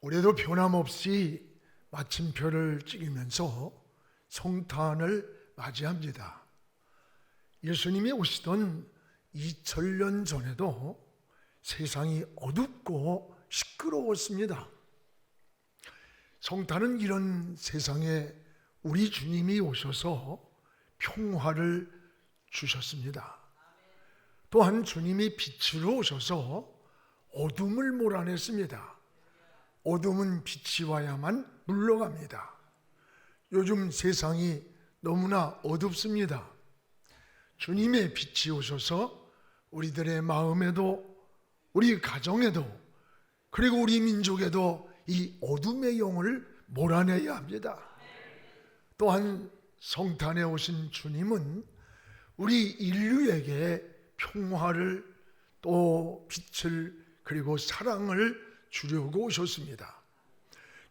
올해도 변함없이 마침표를 찍으면서 성탄을 맞이합니다. 예수님이 오시던 2000년 전에도 세상이 어둡고 시끄러웠습니다. 성탄은 이런 세상에 우리 주님이 오셔서 평화를 주셨습니다. 또한 주님이 빛으로 오셔서 어둠을 몰아냈습니다. 어둠은 빛이 와야만 물러갑니다. 요즘 세상이 너무나 어둡습니다. 주님의 빛이 오셔서 우리들의 마음에도, 우리 가정에도, 그리고 우리 민족에도 이 어둠의 영을 몰아내야 합니다. 또한 성탄에 오신 주님은 우리 인류에게 평화를, 또 빛을, 그리고 사랑을 주려고 오셨습니다.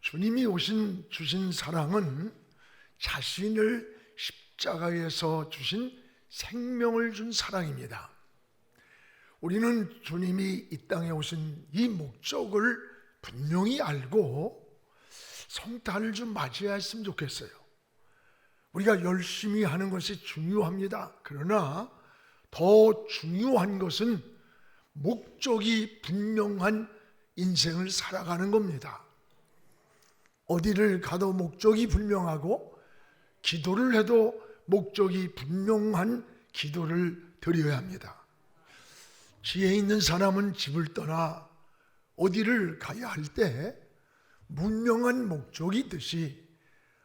주님이 주신 사랑은 자신을 십자가에서 주신 생명을 준 사랑입니다. 우리는 주님이 이 땅에 오신 이 목적을 분명히 알고 성탄을 좀 맞이했으면 좋겠어요. 우리가 열심히 하는 것이 중요합니다. 그러나 더 중요한 것은 목적이 분명한 인생을 살아가는 겁니다. 어디를 가도 목적이 분명하고, 기도를 해도 목적이 분명한 기도를 드려야 합니다. 지혜 있는 사람은 집을 떠나 어디를 가야 할 때 분명한 목적이 있듯이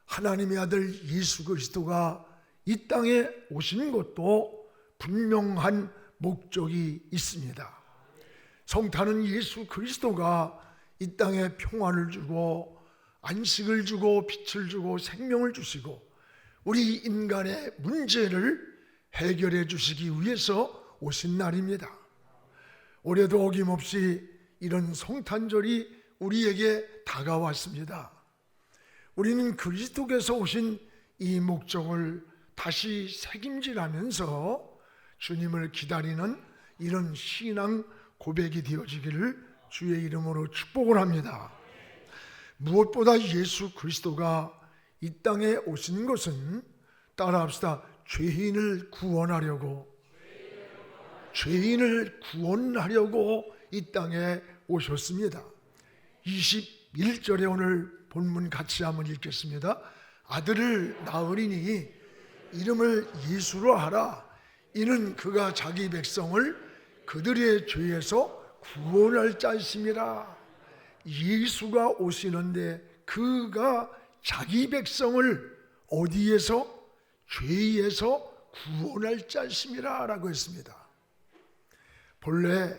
하나님의 아들 예수 그리스도가 이 땅에 오신 것도 분명한 목적이 있습니다. 성탄은 예수 그리스도가 이 땅에 평화를 주고 안식을 주고 빛을 주고 생명을 주시고 우리 인간의 문제를 해결해 주시기 위해서 오신 날입니다. 올해도 어김없이 이런 성탄절이 우리에게 다가왔습니다. 우리는 그리스도께서 오신 이 목적을 다시 책임지라면서 주님을 기다리는 이런 신앙 고백이 되어지기를 주의 이름으로 축복을 합니다. 무엇보다 예수 그리스도가 이 땅에 오신 것은, 따라합시다, 죄인을 구원하려고 이 땅에 오셨습니다. 21절에 오늘 본문 같이 한번 읽겠습니다. 아들을 낳으리니 이름을 예수로 하라. 이는 그가 자기 백성을 그들의 죄에서 구원할 자이심이라. 예수가 오시는데 그가 자기 백성을 어디에서? 죄에서 구원할 자이심이라 라고 했습니다. 본래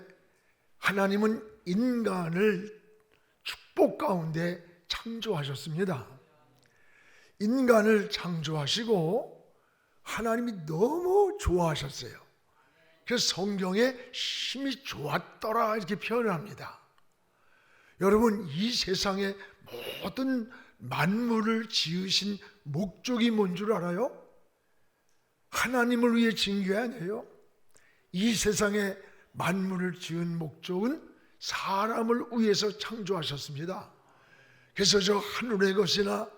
하나님은 인간을 축복 가운데 창조하셨습니다. 인간을 창조하시고 하나님이 너무 좋아하셨어요. 그래서 성경에 심히 좋았더라 이렇게 표현합니다. 여러분, 이 세상의 모든 만물을 지으신 목적이 뭔 줄 알아요? 하나님을 위해 지은 게 아니에요. 이 세상에 만물을 지은 목적은 사람을 위해서 창조하셨습니다. 그래서 저 하늘의 것이나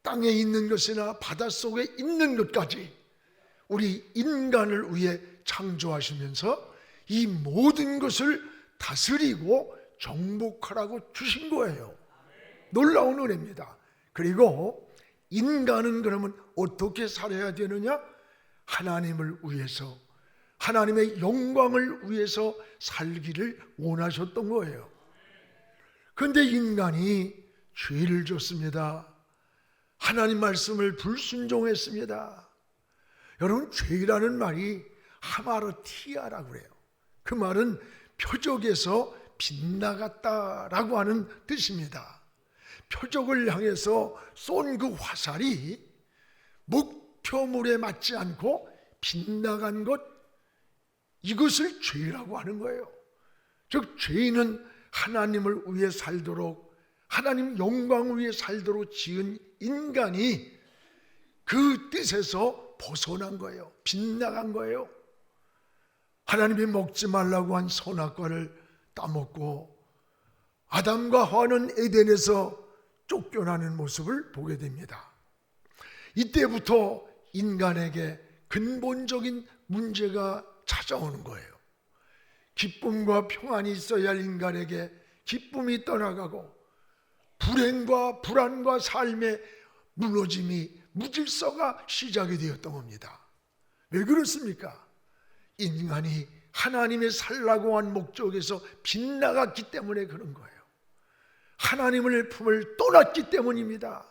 땅에 있는 것이나 바닷속에 있는 것까지 우리 인간을 위해 창조하시면서 이 모든 것을 다스리고 정복하라고 주신 거예요. 놀라운 은혜입니다. 그리고 인간은 그러면 어떻게 살아야 되느냐? 하나님을 위해서, 하나님의 영광을 위해서 살기를 원하셨던 거예요. 그런데 인간이 죄를 졌습니다. 하나님 말씀을 불순종했습니다. 여러분, 죄라는 말이 하마르티아라고 그래요. 그 말은 표적에서 빗나갔다라고 하는 뜻입니다. 표적을 향해서 쏜 그 화살이 목표물에 맞지 않고 빗나간 것, 이것을 죄라고 하는 거예요. 즉 죄인은 하나님을 위해 살도록, 하나님 영광을 위해 살도록 지은 인간이 그 뜻에서 벗어난 거예요. 빗나간 거예요. 하나님이 먹지 말라고 한 선악과를 따먹고 아담과 하와는 에덴에서 쫓겨나는 모습을 보게 됩니다. 이때부터 인간에게 근본적인 문제가 찾아오는 거예요. 기쁨과 평안이 있어야 할 인간에게 기쁨이 떠나가고 불행과 불안과 삶의 무너짐이 무질서가 시작이 되었던 겁니다. 왜 그렇습니까? 인간이 하나님의 살라고 한 목적에서 빗나갔기 때문에 그런 거예요. 하나님의 품을 떠났기 때문입니다.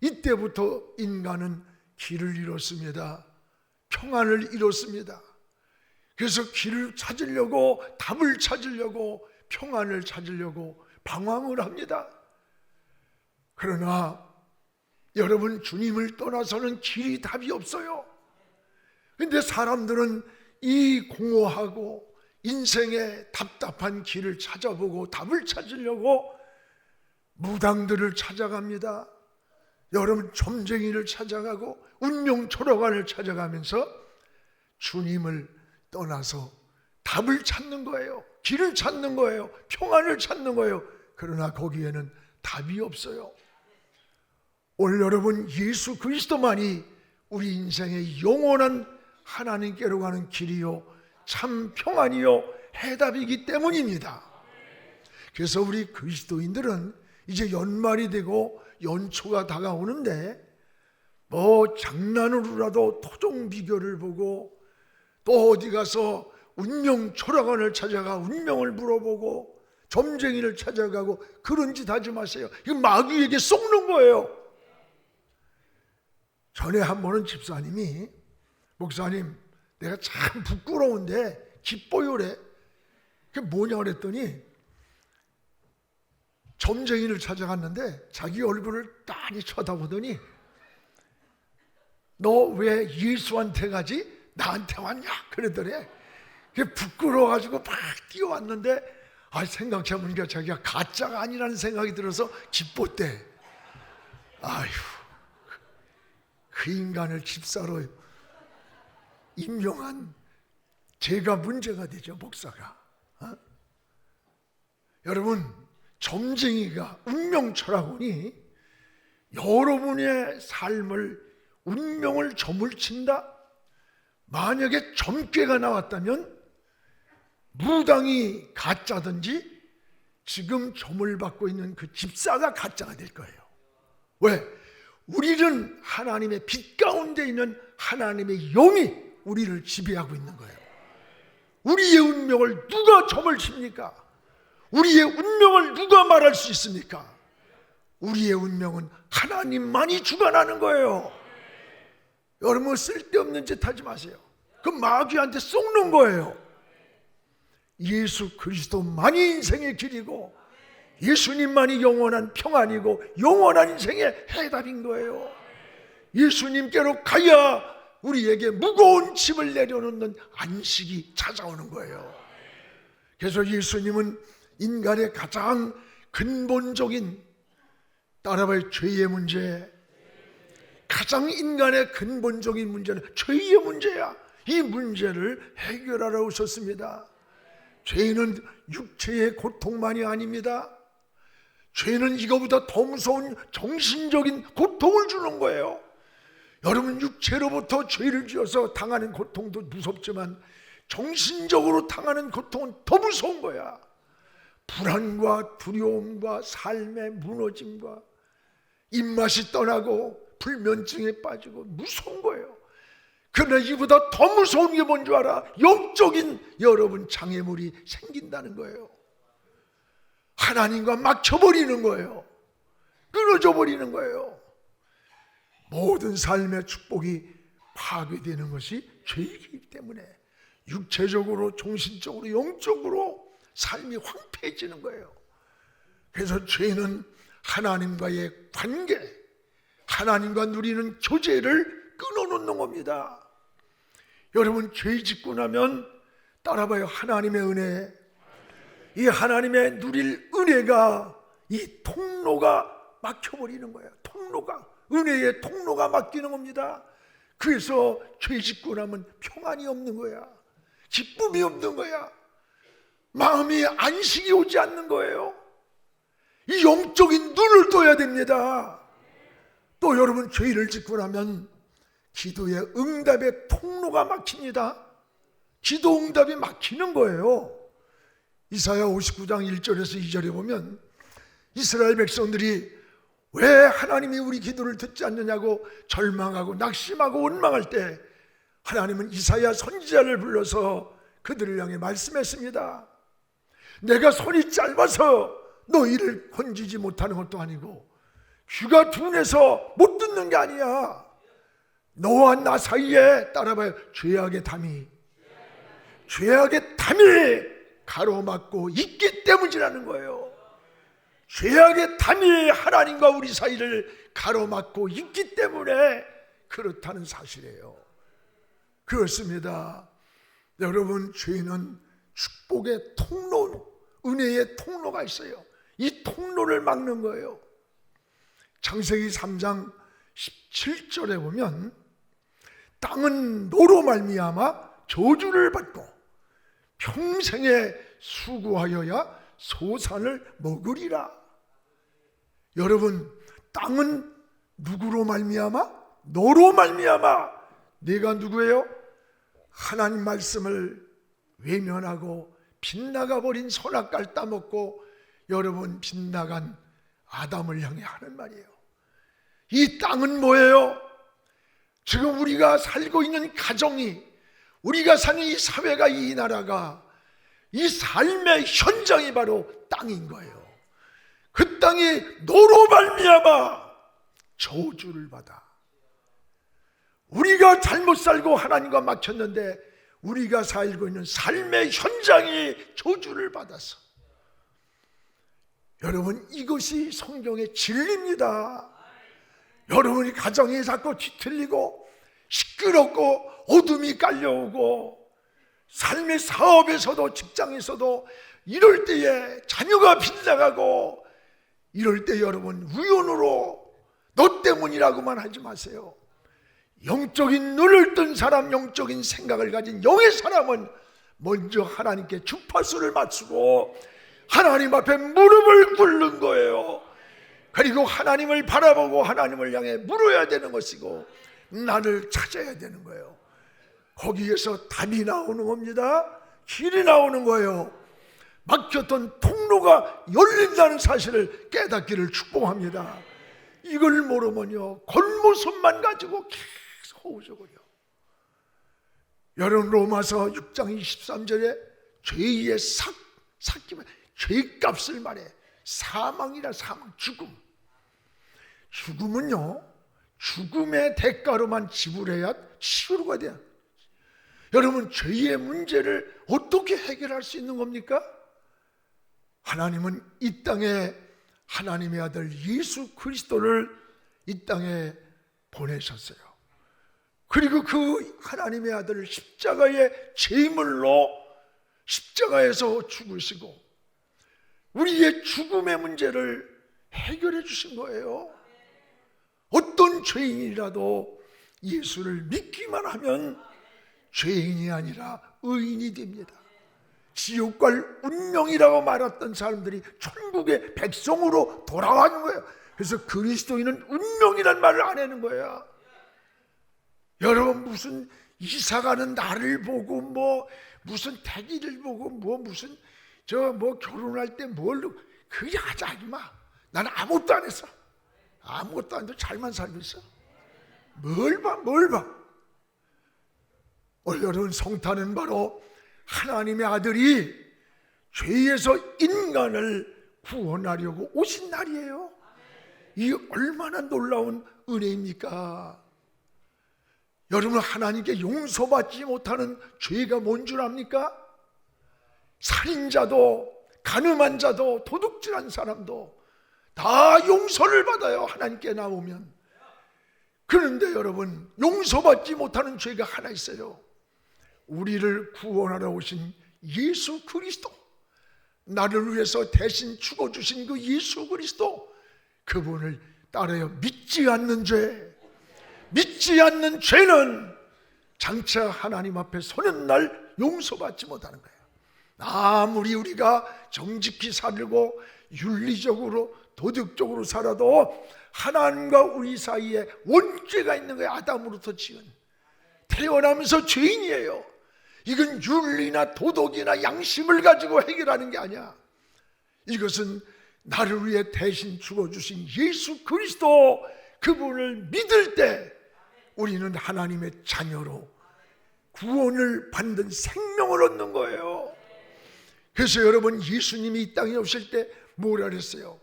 이때부터 인간은 길을 잃었습니다. 평안을 잃었습니다. 그래서 길을 찾으려고, 답을 찾으려고, 평안을 찾으려고 방황을 합니다. 그러나 여러분, 주님을 떠나서는 길이 답이 없어요. 근데 사람들은 이 공허하고 인생의 답답한 길을 찾아보고 답을 찾으려고 무당들을 찾아갑니다. 여러분, 점쟁이를 찾아가고 운명 초록안을 찾아가면서 주님을 떠나서 답을 찾는 거예요. 길을 찾는 거예요. 평안을 찾는 거예요. 그러나 거기에는 답이 없어요. 오늘 여러분, 예수 그리스도만이 우리 인생의 영원한 하나님께로 가는 길이요, 참 평안이요, 해답이기 때문입니다. 그래서 우리 그리스도인들은 이제 연말이 되고 연초가 다가오는데 뭐 장난으로라도 토종 비결을 보고 또 어디 가서 운명 초록안을 찾아가 운명을 물어보고 점쟁이를 찾아가고 그런 짓 하지 마세요. 이거 마귀에게 속는 거예요. 전에 한 번은 집사님이, 목사님, 내가 참 부끄러운데 기뻐요래. 그게 뭐냐 그랬더니 점쟁이를 찾아갔는데 자기 얼굴을 빤히 쳐다보더니 너 왜 예수한테 가지? 나한테 왔냐? 그러더래. 그게 부끄러워가지고 막 뛰어왔는데 생각해보니까 자기가 가짜가 아니라는 생각이 들어서 기뻤대. 아휴, 그 인간을 집사로 임명한 제가 문제가 되죠, 목사가. 여러분, 점쟁이가 운명철학원이 여러분의 삶을 운명을 점을 친다? 만약에 점괘가 나왔다면 무당이 가짜든지 지금 점을 받고 있는 그 집사가 가짜가 될 거예요. 왜? 우리는 하나님의 빛 가운데 있는 하나님의 영이 우리를 지배하고 있는 거예요. 우리의 운명을 누가 점을 칩니까? 우리의 운명을 누가 말할 수 있습니까? 우리의 운명은 하나님만이 주관하는 거예요. 여러분, 쓸데없는 짓 하지 마세요. 그 마귀한테 속는 거예요. 예수 그리스도만이 인생의 길이고 예수님만이 영원한 평안이고 영원한 인생의 해답인 거예요. 예수님께로 가야 우리에게 무거운 짐을 내려놓는 안식이 찾아오는 거예요. 그래서 예수님은 인간의 가장 근본적인, 따라봐요, 죄의 문제, 가장 인간의 근본적인 문제는 죄의 문제야. 이 문제를 해결하러 오셨습니다. 죄는 육체의 고통만이 아닙니다. 죄는 이거보다 더 무서운 정신적인 고통을 주는 거예요. 여러분, 육체로부터 죄를 지어서 당하는 고통도 무섭지만 정신적으로 당하는 고통은 더 무서운 거야. 불안과 두려움과 삶의 무너짐과 입맛이 떠나고 불면증에 빠지고 무서운 거예요. 그러나 이보다 더 무서운 게 뭔 줄 알아? 영적인 여러분 장애물이 생긴다는 거예요. 하나님과 막혀버리는 거예요. 끊어져 버리는 거예요. 모든 삶의 축복이 파괴되는 것이 죄이기 때문에 육체적으로, 정신적으로, 영적으로 삶이 황폐해지는 거예요. 그래서 죄는 하나님과의 관계, 하나님과 누리는 교제를 끊어놓는 겁니다. 여러분, 죄 짓고 나면 따라봐요, 하나님의 은혜, 이 하나님의 누릴 은혜가, 이 통로가 막혀버리는 거예요. 통로가, 은혜의 통로가 막히는 겁니다. 그래서 죄 짓고 나면 평안이 없는 거야. 기쁨이 없는 거야. 마음이 안식이 오지 않는 거예요. 이 영적인 눈을 떠야 됩니다. 또 여러분, 죄를 짓고 나면 기도의 응답의 통로가 막힙니다. 기도 응답이 막히는 거예요. 이사야 59장 1절에서 2절에 보면 이스라엘 백성들이 왜 하나님이 우리 기도를 듣지 않느냐고 절망하고 낙심하고 원망할 때 하나님은 이사야 선지자를 불러서 그들을 향해 말씀했습니다. 내가 손이 짧아서 너희를 건지지 못하는 것도 아니고 귀가 둔해서 못 듣는 게 아니야. 너와 나 사이에 따라봐요. 죄악의 담이 가로막고 있기 때문이라는 거예요. 죄악의 담이 하나님과 우리 사이를 가로막고 있기 때문에 그렇다는 사실이에요. 그렇습니다. 여러분, 죄는 축복의 통로, 은혜의 통로가 있어요. 이 통로를 막는 거예요. 창세기 3장 17절에 보면 땅은 너로 말미암아 저주를 받고 평생에 수고하여야 소산을 먹으리라. 여러분, 땅은 누구로 말미암아? 너로 말미암아. 내가 누구예요? 하나님 말씀을 외면하고 빗나가 버린 선악과를 따먹고 여러분 빗나간 아담을 향해 하는 말이에요. 이 땅은 뭐예요? 지금 우리가 살고 있는 가정이, 우리가 사는 이 사회가, 이 나라가, 이 삶의 현장이 바로 땅인 거예요. 그 땅이 너로 말미암아 저주를 받아. 우리가 잘못 살고 하나님과 막혔는데 우리가 살고 있는 삶의 현장이 저주를 받았어. 여러분, 이것이 성경의 진리입니다. 여러분이 가정이 자꾸 뒤틀리고 시끄럽고 어둠이 깔려오고 삶의 사업에서도 직장에서도 이럴 때에 자녀가 빗나가고 이럴 때 여러분 우연으로 너 때문이라고만 하지 마세요. 영적인 눈을 뜬 사람, 영적인 생각을 가진 영의 사람은 먼저 하나님께 주파수를 맞추고 하나님 앞에 무릎을 꿇는 거예요. 그리고 하나님을 바라보고 하나님을 향해 물어야 되는 것이고 나를 찾아야 되는 거예요. 거기에서 답이 나오는 겁니다. 길이 나오는 거예요. 막혔던 통로가 열린다는 사실을 깨닫기를 축복합니다. 이걸 모르면요, 골모손만 가지고 계속 허우적거려. 여러분, 로마서 6장 23절에 죄의 삭기만, 죄값을 말해. 사망이라, 사망, 죽음. 죽음은요, 죽음의 대가로만 지불해야 치유가 돼요. 여러분, 죄의 문제를 어떻게 해결할 수 있는 겁니까? 하나님은 이 땅에 하나님의 아들 예수 그리스도를 이 땅에 보내셨어요. 그리고 그 하나님의 아들을 십자가의 제물로 십자가에서 죽으시고 우리의 죽음의 문제를 해결해 주신 거예요. 어떤 죄인이라도 예수를 믿기만 하면 죄인이 아니라 의인이 됩니다. 지옥 갈 운명이라고 말했던 사람들이 천국의 백성으로 돌아가는 거예요. 그래서 그리스도인은 운명이란 말을 안 하는 거야. 여러분, 무슨 이사가는 나를 보고 무슨 태기를 보고 무슨 결혼할 때 뭘로 그게 하지 마. 나는 아무것도 안 했어. 아무것도 안 해도 잘만 살고 있어. 뭘 봐. 오늘 여러분, 성탄은 바로 하나님의 아들이 죄에서 인간을 구원하려고 오신 날이에요. 이 얼마나 놀라운 은혜입니까? 여러분, 하나님께 용서받지 못하는 죄가 뭔 줄 압니까? 살인자도 간음한 자도 도둑질한 사람도 다 용서를 받아요, 하나님께 나오면. 그런데 여러분, 용서받지 못하는 죄가 하나 있어요. 우리를 구원하러 오신 예수 그리스도, 나를 위해서 대신 죽어주신 그 예수 그리스도, 그분을 따라요 믿지 않는 죄. 믿지 않는 죄는 장차 하나님 앞에 서는 날 용서받지 못하는 거예요. 아무리 우리가 정직히 살고 윤리적으로 도덕적으로 살아도 하나님과 우리 사이에 원죄가 있는 거예요. 아담으로부터 지은. 태어나면서 죄인이에요. 이건 윤리나 도덕이나 양심을 가지고 해결하는 게 아니야. 이것은 나를 위해 대신 죽어주신 예수 그리스도, 그분을 믿을 때 우리는 하나님의 자녀로 구원을 받는 생명을 얻는 거예요. 그래서 여러분, 예수님이 이 땅에 오실 때 뭐라 그랬어요?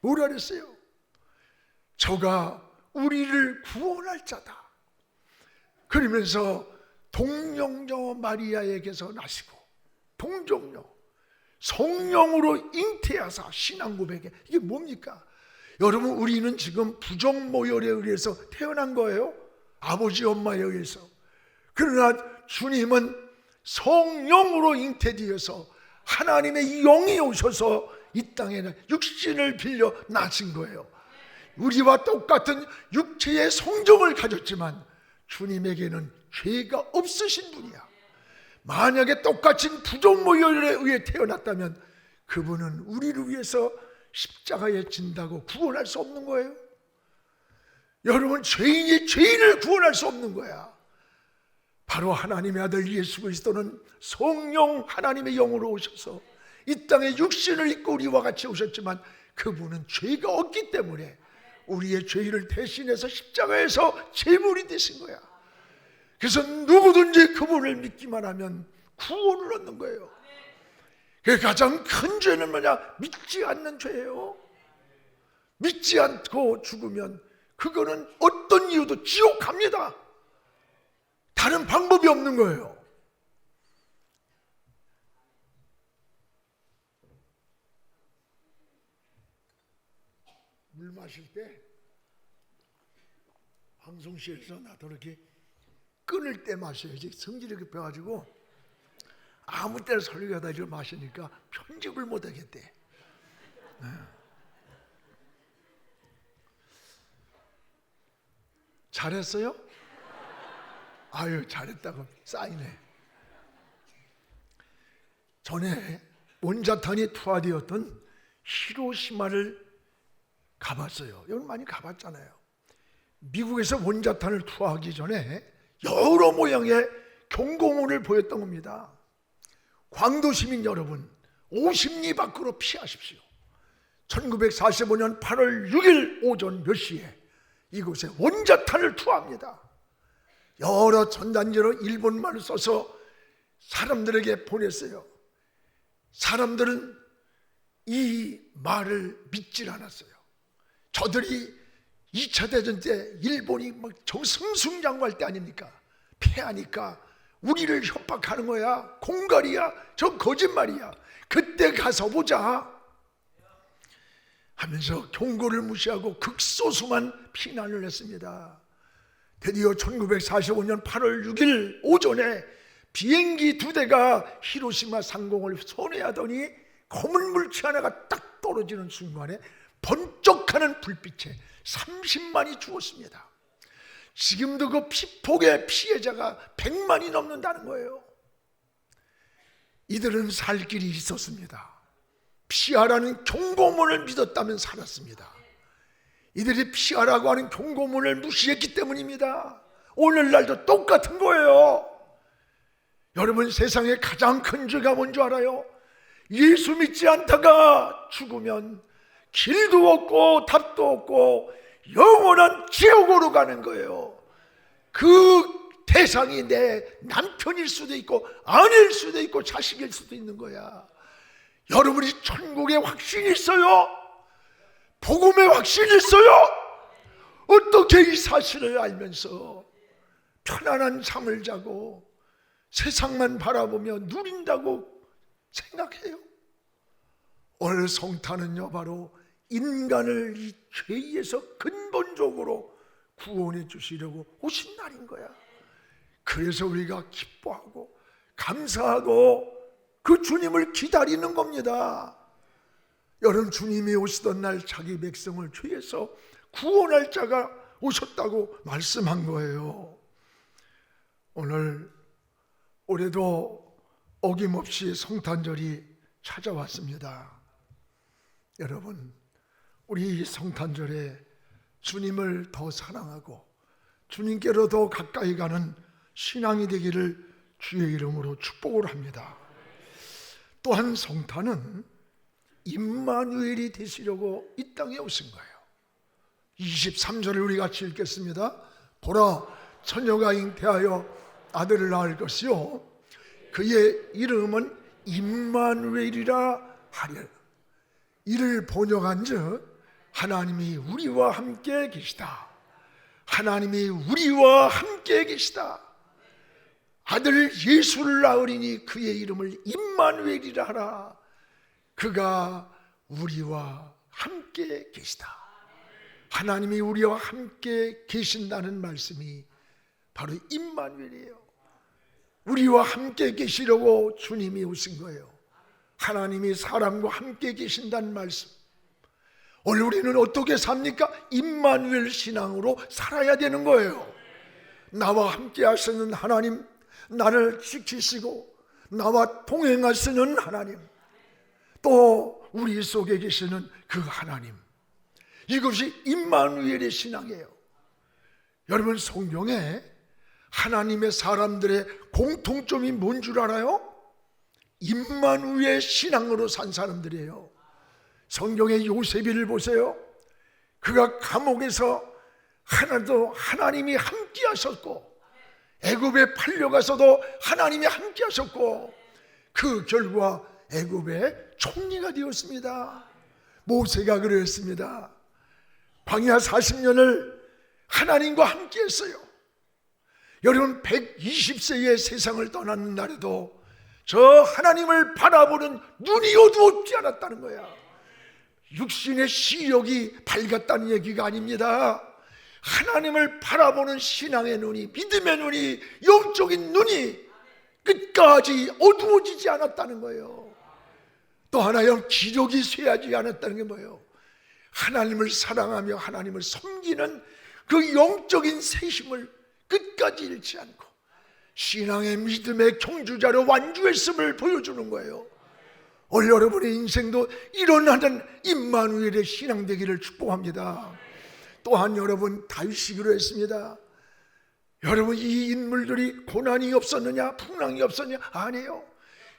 뭐라 그랬어요? 저가 우리를 구원할 자다. 그러면서 동정녀 마리아에게서 나시고 동정녀 성령으로 잉태하사 신앙 고백에, 이게 뭡니까? 여러분, 우리는 지금 부정모혈에 의해서 태어난 거예요. 아버지 엄마에 의해서. 그러나 주님은 성령으로 잉태되어서 하나님의 영이 오셔서 이 땅에는 육신을 빌려 나신 거예요. 우리와 똑같은 육체의 성정을 가졌지만 주님에게는 죄가 없으신 분이야. 만약에 똑같이 부정모혈에 의해 태어났다면 그분은 우리를 위해서 십자가에 진다고 구원할 수 없는 거예요. 여러분, 죄인이 죄인을 구원할 수 없는 거야. 바로 하나님의 아들 예수 그리스도는 성령 하나님의 영으로 오셔서 이 땅에 육신을 입고 우리와 같이 오셨지만 그분은 죄가 없기 때문에 우리의 죄를 대신해서 십자가에서 제물이 되신 거야. 그래서 누구든지 그분을 믿기만 하면 구원을 얻는 거예요. 그 가장 큰 죄는 뭐냐? 믿지 않는 죄예요. 믿지 않고 죽으면 그거는 어떤 이유도 지옥 갑니다. 다른 방법이 없는 거예요. 물 마실 때 방송실에서 나도 이렇게 끊을 때 마셔야지. 성질이 급해가지고 아무 때나 설교하다 이걸 마시니까 편집을 못 하겠대. 잘했어요? 아유, 잘했다고 사인해. 전에 원자탄이 투하되었던 히로시마를 가봤어요. 여러분 많이 가봤잖아요. 미국에서 원자탄을 투하하기 전에 여러 모양의 경고문을 보였던 겁니다. 광도 시민 여러분, 50리 밖으로 피하십시오. 1945년 8월 6일 오전 몇 시에 이곳에 원자탄을 투하합니다. 여러 전단지로 일본말을 써서 사람들에게 보냈어요. 사람들은 이 말을 믿질 않았어요. 저들이 2차 대전 때 일본이 막 승승장구할 때 아닙니까? 패하니까 우리를 협박하는 거야. 공갈이야. 저 거짓말이야. 그때 가서 보자 하면서 경고를 무시하고 극소수만 피난을 했습니다. 드디어 1945년 8월 6일 오전에 비행기 2대가 히로시마 상공을 선회하더니 검은 물체 하나가 딱 떨어지는 순간에 번쩍하는 불빛에 30만이 죽었습니다. 지금도 그 피폭의 피해자가 100만이 넘는다는 거예요. 이들은 살 길이 있었습니다. 피하라는 경고문을 믿었다면 살았습니다. 이들이 피하라고 하는 경고문을 무시했기 때문입니다. 오늘날도 똑같은 거예요. 여러분, 세상에 가장 큰 죄가 뭔지 알아요? 예수 믿지 않다가 죽으면 길도 없고 답도 없고 영원한 지옥으로 가는 거예요. 그 대상이 내 남편일 수도 있고 아내일 수도 있고 자식일 수도 있는 거야. 여러분이 천국에 확신이 있어요? 복음에 확신이 있어요? 어떻게 이 사실을 알면서 편안한 잠을 자고 세상만 바라보며 누린다고 생각해요? 오늘 성탄은요, 바로 인간을 이 죄에서 근본적으로 구원해 주시려고 오신 날인 거야. 그래서 우리가 기뻐하고 감사하고 그 주님을 기다리는 겁니다. 여러분, 주님이 오시던 날 자기 백성을 죄에서 구원할 자가 오셨다고 말씀한 거예요. 오늘 올해도 어김없이 성탄절이 찾아왔습니다. 여러분, 우리 성탄절에 주님을 더 사랑하고 주님께로 더 가까이 가는 신앙이 되기를 주의 이름으로 축복을 합니다. 또한 성탄은 임마누엘이 되시려고 이 땅에 오신 거예요. 23절을 우리 같이 읽겠습니다. 보라, 처녀가 잉태하여 아들을 낳을 것이요 그의 이름은 임마누엘이라 하려. 이를 번역한즉 하나님이 우리와 함께 계시다. 하나님이 우리와 함께 계시다. 아들 예수를 낳으리니 그의 이름을 임마누엘이라 하라. 그가 우리와 함께 계시다. 하나님이 우리와 함께 계신다는 말씀이 바로 임마누엘이에요. 우리와 함께 계시려고 주님이 오신 거예요. 하나님이 사람과 함께 계신다는 말씀. 오늘 우리는 어떻게 삽니까? 임마누엘 신앙으로 살아야 되는 거예요. 나와 함께 하시는 하나님, 나를 지키시고 나와 동행하시는 하나님, 또 우리 속에 계시는 그 하나님, 이것이 임마누엘의 신앙이에요. 여러분, 성경에 하나님의 사람들의 공통점이 뭔 줄 알아요? 임마누엘 신앙으로 산 사람들이에요. 성경의 요셉을 보세요. 그가 감옥에서 하나도 하나님이 함께 하셨고, 애굽에 팔려가서도 하나님이 함께 하셨고, 그 결과 애굽의 총리가 되었습니다. 모세가 그랬습니다. 광야 40년을 하나님과 함께 했어요. 여러분, 120세의 세상을 떠나는 날에도 저 하나님을 바라보는 눈이 어두웠지 않았다는 거야. 육신의 시력이 밝았다는 얘기가 아닙니다. 하나님을 바라보는 신앙의 눈이, 믿음의 눈이, 영적인 눈이 끝까지 어두워지지 않았다는 거예요. 또 하나의 기력이 쇠하지 않았다는 게 뭐예요? 하나님을 사랑하며 하나님을 섬기는 그 영적인 세심을 끝까지 잃지 않고 신앙의 믿음의 경주자로 완주했음을 보여주는 거예요. 오늘 여러분의 인생도 일어나는 임마누엘의 신앙 되기를 축복합니다. 또한 여러분, 다윗이 그랬습니다. 여러분, 이 인물들이 고난이 없었느냐, 풍랑이 없었느냐? 아니에요.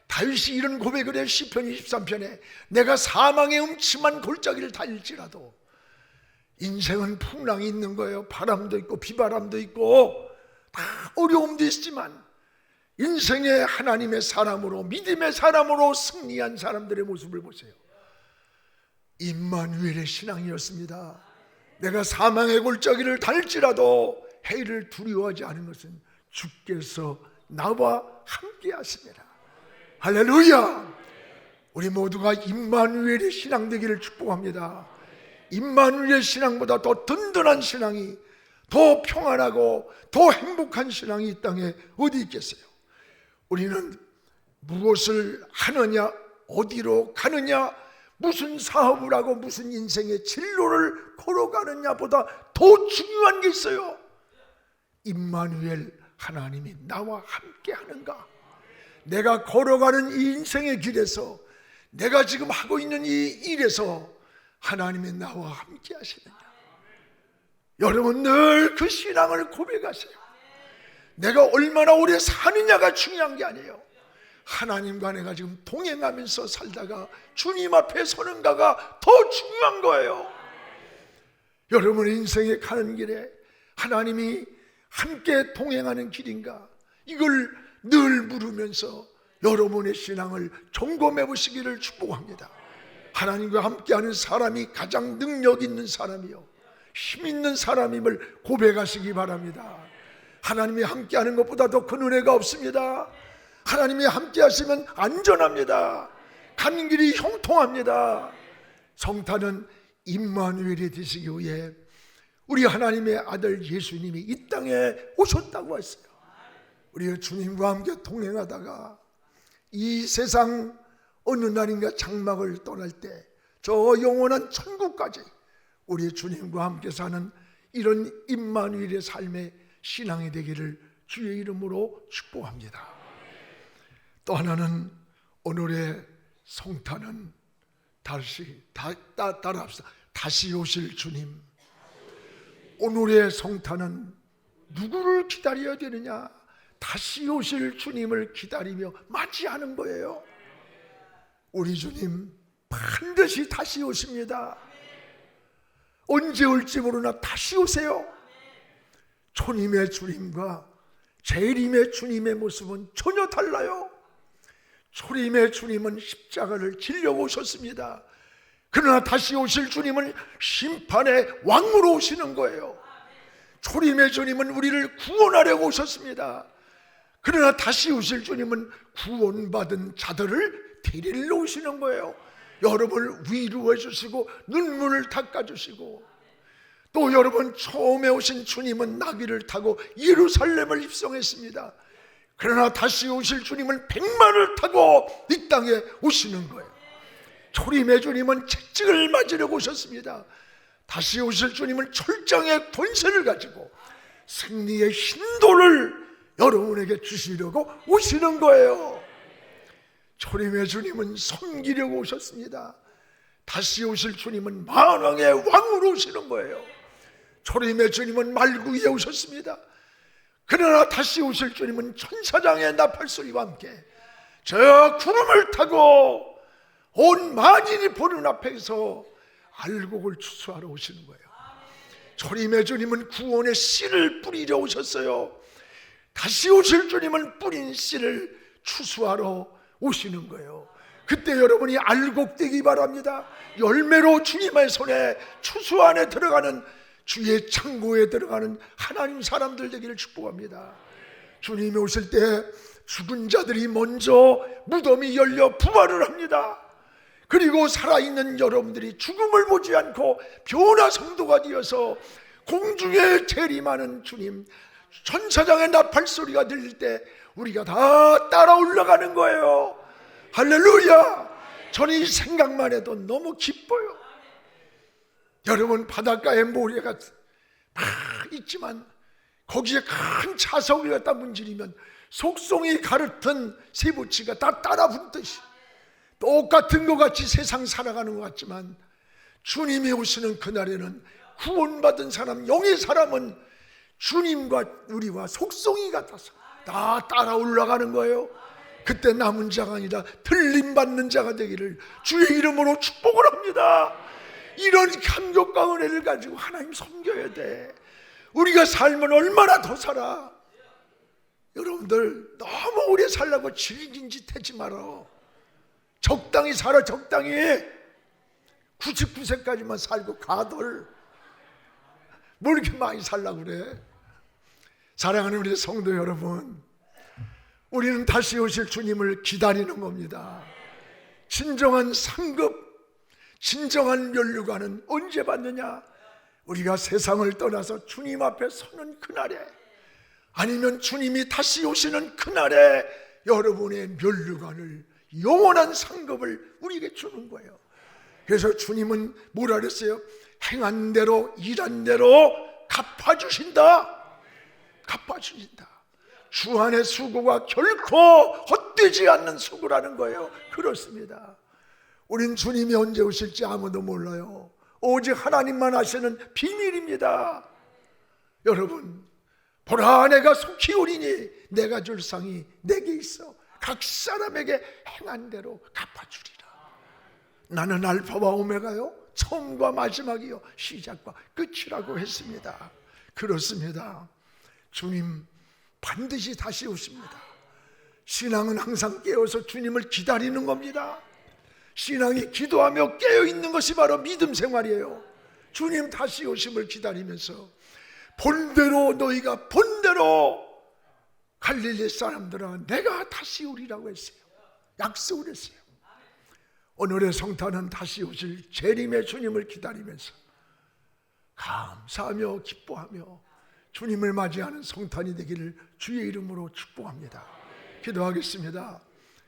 다윗이 이런 고백을 해. 시편 23편에 내가 사망의 음침한 골짜기를 달릴지라도. 인생은 풍랑이 있는 거예요. 바람도 있고 비바람도 있고 다 어려움도 있지만 인생의 하나님의 사람으로, 믿음의 사람으로 승리한 사람들의 모습을 보세요. 임마누엘의 신앙이었습니다. 내가 사망의 골짜기를 달릴지라도 해를 두려워하지 않은 것은 주께서 나와 함께 하십니다. 할렐루야! 우리 모두가 임마누엘의 신앙 되기를 축복합니다. 임마누엘의 신앙보다 더 든든한 신앙이, 더 평안하고 더 행복한 신앙이 이 땅에 어디 있겠어요? 우리는 무엇을 하느냐, 어디로 가느냐, 무슨 사업을 하고 무슨 인생의 진로를 걸어가느냐보다 더 중요한 게 있어요. 임마누엘, 하나님이 나와 함께 하는가? 내가 걸어가는 이 인생의 길에서, 내가 지금 하고 있는 이 일에서 하나님이 나와 함께 하시느냐? 여러분, 늘 그 신앙을 고백하세요. 내가 얼마나 오래 사느냐가 중요한 게 아니에요. 하나님과 내가 지금 동행하면서 살다가 주님 앞에 서는가가 더 중요한 거예요. 여러분의 인생에 가는 길에 하나님이 함께 동행하는 길인가? 이걸 늘 물으면서 여러분의 신앙을 점검해 보시기를 축복합니다. 하나님과 함께하는 사람이 가장 능력 있는 사람이요, 힘 있는 사람임을 고백하시기 바랍니다. 하나님이 함께하는 것보다 더 큰 은혜가 없습니다. 하나님이 함께 하시면 안전합니다. 가는 길이 형통합니다. 성탄은 임마누엘이 되시기 위해 우리 하나님의 아들 예수님이 이 땅에 오셨다고 했어요. 우리 주님과 함께 동행하다가 이 세상 어느 날인가 장막을 떠날 때 저 영원한 천국까지 우리 주님과 함께 사는 이런 임마누엘의 삶의 신앙이 되기를 주의 이름으로 축복합니다. 또 하나는 오늘의 성탄은 다시 따라합시다. 다시 오실 주님, 오늘의 성탄은 누구를 기다려야 되느냐? 다시 오실 주님을 기다리며 맞이하는 거예요. 우리 주님 반드시 다시 오십니다. 언제 올지 모르나 다시 오세요. 초림의 주님과 재림의 주님의 모습은 전혀 달라요. 초림의 주님은 십자가를 지려 오셨습니다. 그러나 다시 오실 주님은 심판의 왕으로 오시는 거예요. 초림의 주님은 우리를 구원하려고 오셨습니다. 그러나 다시 오실 주님은 구원받은 자들을 데리러 오시는 거예요. 여러분을 위로해 주시고 눈물을 닦아 주시고, 또 여러분 처음에 오신 주님은 나귀를 타고 예루살렘을 입성했습니다. 그러나 다시 오실 주님은 백마를 타고 이 땅에 오시는 거예요. 초림의 주님은 채찍을 맞으려고 오셨습니다. 다시 오실 주님은 철장의 권세를 가지고 승리의 신도를 여러분에게 주시려고 오시는 거예요. 초림의 주님은 섬기려고 오셨습니다. 다시 오실 주님은 만왕의 왕으로 오시는 거예요. 초림의 주님은 말 위에 오셨습니다. 그러나 다시 오실 주님은 천사장의 나팔소리와 함께 저 구름을 타고 온 만인이 보는 앞에서 알곡을 추수하러 오시는 거예요. 초림의 주님은 구원의 씨를 뿌리려 오셨어요. 다시 오실 주님은 뿌린 씨를 추수하러 오시는 거예요. 그때 여러분이 알곡되기 바랍니다. 열매로 주님의 손에 추수 안에 들어가는, 주의 창고에 들어가는 하나님 사람들 되기를 축복합니다. 주님이 오실 때 죽은 자들이 먼저 무덤이 열려 부활을 합니다. 그리고 살아있는 여러분들이 죽음을 보지 않고 변화 성도가 되어서 공중에 재림하는 주님, 천사장의 나팔소리가 들릴 때 우리가 다 따라 올라가는 거예요. 할렐루야! 저는 이 생각만 해도 너무 기뻐요. 여러분, 바닷가에 모래가 막 있지만 거기에 큰 자석을 갖다 문지르면 속송이 가르던 세부치가 다 따라 붙듯이 똑같은 것 같이 세상 살아가는 것 같지만, 주님이 오시는 그날에는 구원받은 사람, 영의 사람은 주님과 우리와 속송이 같아서 다 따라 올라가는 거예요. 그때 남은 자가 아니라 들림받는 자가 되기를 주의 이름으로 축복을 합니다. 이런 감격과 은혜를 가지고 하나님 섬겨야 돼. 우리가 살면 얼마나 더 살아. 여러분들 너무 오래 살라고 질긴 짓 하지 말아. 적당히 살아. 적당히 99세까지만 살고 가들 뭘 이렇게 많이 살라고 그래. 사랑하는 우리 성도 여러분, 우리는 다시 오실 주님을 기다리는 겁니다. 진정한 상급, 진정한 면류관은 언제 받느냐? 우리가 세상을 떠나서 주님 앞에 서는 그날에, 아니면 주님이 다시 오시는 그날에 여러분의 면류관을, 영원한 상급을 우리에게 주는 거예요. 그래서 주님은 뭐라 그랬어요? 행한 대로 일한 대로 갚아주신다. 갚아주신다. 주 안의 수고가 결코 헛되지 않는 수고라는 거예요. 그렇습니다. 우린 주님이 언제 오실지 아무도 몰라요. 오직 하나님만 아시는 비밀입니다. 여러분, 보라, 내가 속히 오리니 내가 줄 상이 내게 있어. 각 사람에게 행한 대로 갚아주리라. 나는 알파와 오메가요, 처음과 마지막이요, 시작과 끝이라고 했습니다. 그렇습니다. 주님 반드시 다시 오십니다. 신앙은 항상 깨어서 주님을 기다리는 겁니다. 신앙이 기도하며 깨어있는 것이 바로 믿음 생활이에요. 주님 다시 오심을 기다리면서 본대로, 너희가 본대로 갈릴리 사람들아 내가 다시 오리라고 했어요. 약속을 했어요. 오늘의 성탄은 다시 오실 재림의 주님을 기다리면서 감사하며 기뻐하며 주님을 맞이하는 성탄이 되기를 주의 이름으로 축복합니다. 기도하겠습니다.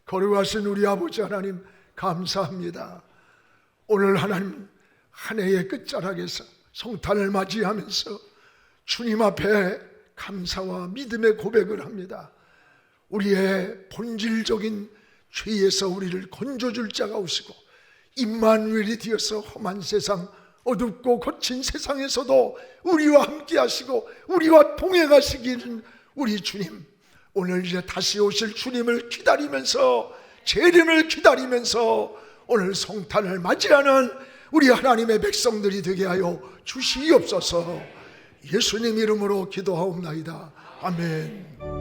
거룩하신 우리 아버지 하나님, 감사합니다. 오늘 하나님 한 해의 끝자락에서 성탄을 맞이하면서 주님 앞에 감사와 믿음의 고백을 합니다. 우리의 본질적인 죄에서 우리를 건져줄 자가 오시고 임마누엘이 되어서 험한 세상 어둡고 거친 세상에서도 우리와 함께 하시고 우리와 동행하시기는 우리 주님, 오늘 이제 다시 오실 주님을 기다리면서, 재림을 기다리면서 오늘 성탄을 맞이하는 우리 하나님의 백성들이 되게 하여 주시옵소서. 예수님 이름으로 기도하옵나이다. 아멘.